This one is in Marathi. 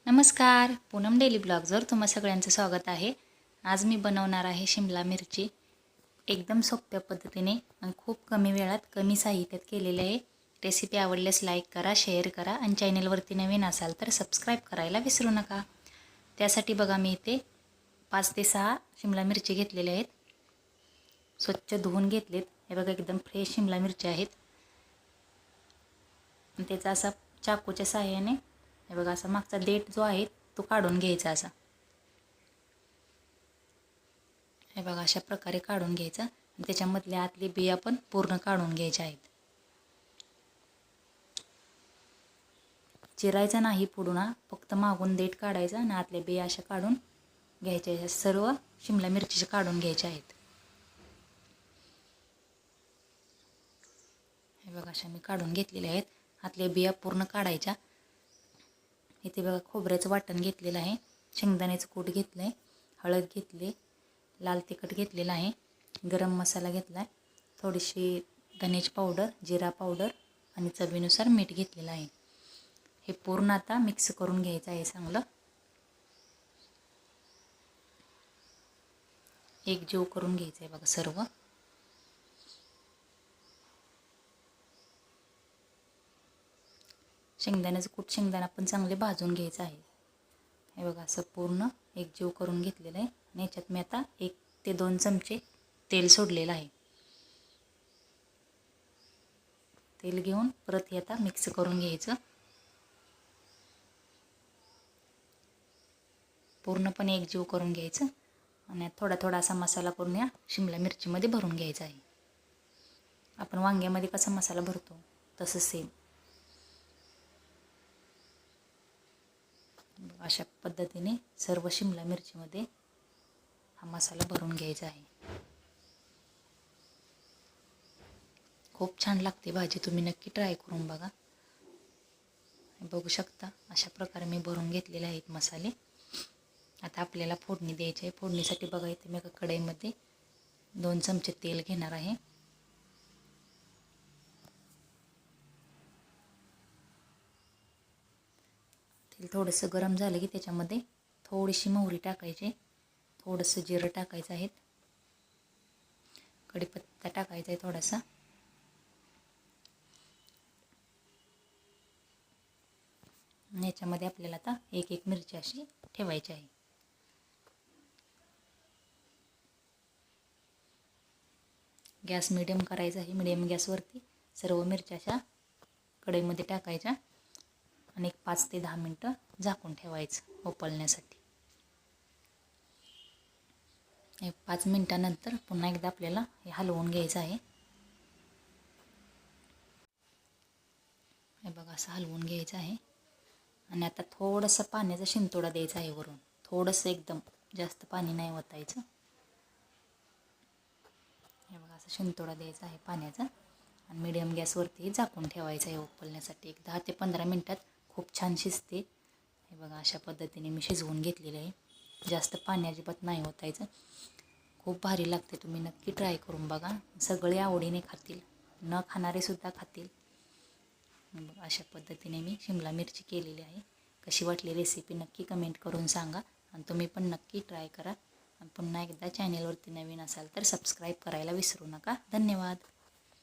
नमस्कार, पूनम डेली ब्लॉग्सवर तुम्हा सगळ्यांचं स्वागत आहे. आज मी बनवणार आहे शिमला मिरची. एकदम सोप्या पद्धतीने आणि खूप कमी वेळात कमी साहित्यात केलेली आहे. रेसिपी आवडल्यास लाईक करा, शेअर करा आणि चॅनलवरती नवीन असाल तर सबस्क्राईब करायला विसरू नका. त्यासाठी बघा मी इथे 5 ते 6 शिमला मिरची घेतलेल्या आहेत. स्वच्छ धुवून घेतलेत. हे बघा एकदम फ्रेश शिमला मिरची आहेत. त्याचा असा चाकूच्या सहाय्याने हे बघा असा मागचा देठ जो आहे तो काढून घ्यायचा. असा हे बघा अशा प्रकारे काढून घ्यायचा आणि त्याच्यामधले आतले बिया पण पूर्ण काढून घ्यायच्या आहेत. चिरायचा नाही पुढून, फक्त मागून देठ काढायचा आणि आतले बिया अशा काढून घ्यायच्या. सर्व शिमला मिरची काढून घ्यायच्या आहेत. हे बघा अशा मी काढून घेतलेल्या आहेत. आतले बिया पूर्ण काढायच्या. इथे बघा खोबऱ्याचं वाटण घेतलेलं आहे, शेंगदाण्याचं कूट घेतलं आहे, हळद घेतली, लाल तिखट घेतलेलं आहे, गरम मसाला घेतला आहे, थोडीशी धनेची पावडर, जिरा पावडर आणि चवीनुसार मीठ घेतलेलं आहे. हे पूर्ण आता मिक्स करून घ्यायचं आहे. चांगलं एकजीव करून घ्यायचं आहे बघा सर्व. शेंगदाण्याचं कूट शेंगदाणा पण चांगले भाजून घ्यायचं आहे. हे बघा असं पूर्ण एकजीव करून घेतलेलं आहे आणि याच्यात मी आता 1 ते 2 चमचे तेल सोडलेलं आहे. तेल घेऊन परत हे आता मिक्स करून घ्यायचं. पूर्णपणे एकजीव करून घ्यायचं आणि थोडा थोडा असा मसाला करून या शिमला मिरचीमध्ये भरून घ्यायचा आहे. आपण वांग्यामध्ये कसा मसाला भरतो तसं सेम अशा पद्धतीने सर्व शिमला मिरचीमध्ये हा मसाला भरून घ्यायचा आहे. खूप छान लागते भाजी, तुम्ही नक्की ट्राय करून बघा. बघू शकता अशा प्रकारे मी भरून घेतलेले आहेत मसाले. आता आपल्याला फोडणी द्यायची आहे. फोडणीसाठी बघा इथे मी एका कढईमध्ये 2 चमचे तेल घेणार आहे. तेल थोडंसं गरम झालं की त्याच्यामध्ये थोडीशी मोहरी टाकायची, थोडंसं जिरं टाकायचं आहे, कढीपत्ता टाकायचा आहे थोडासा. याच्यामध्ये आपल्याला आता एक एक मिरची अशी ठेवायची आहे. गॅस मिडियम करायचा आहे. मिडियम गॅसवरती सर्व मिरच्या अशा कढईमध्ये टाकायच्या आणि 5 ते 10 मिनटं झाकून ठेवायचं उकळण्यासाठी. 5 मिनटानंतर पुन्हा एकदा आपल्याला हे हलवून घ्यायचं आहे. हे बघा असं हलवून घ्यायचं आहे आणि आता थोडंसं पाण्याचा शिंतोडा द्यायचा आहे वरून. थोडंसं, एकदम जास्त पाणी नाही ओतायचं. हे बघा असं शिंतोडा द्यायचा आहे पाण्याचा आणि मिडियम गॅसवरती झाकून ठेवायचं आहे उकळण्यासाठी. 10 ते 15 मिनटात खूप छान शिजते. हे बघा अशा पद्धतीने मी शिजवून घेतलेलं आहे. जास्त पाणी अजिबात नाही ओतायचं. खूप भारी लागते, तुम्ही नक्की ट्राय करून बघा. सगळे आवडीने खातील, न खाणारे सुद्धा खातील. बघा अशा पद्धतीने मी शिमला मिरची केलेली आहे. कशी वाटली रेसिपी नक्की कमेंट करून सांगा आणि तुम्ही पण नक्की ट्राय करा. आणि पुन्हा एकदा चॅनलवरती नवीन असाल तर सबस्क्राईब करायला विसरू नका. धन्यवाद.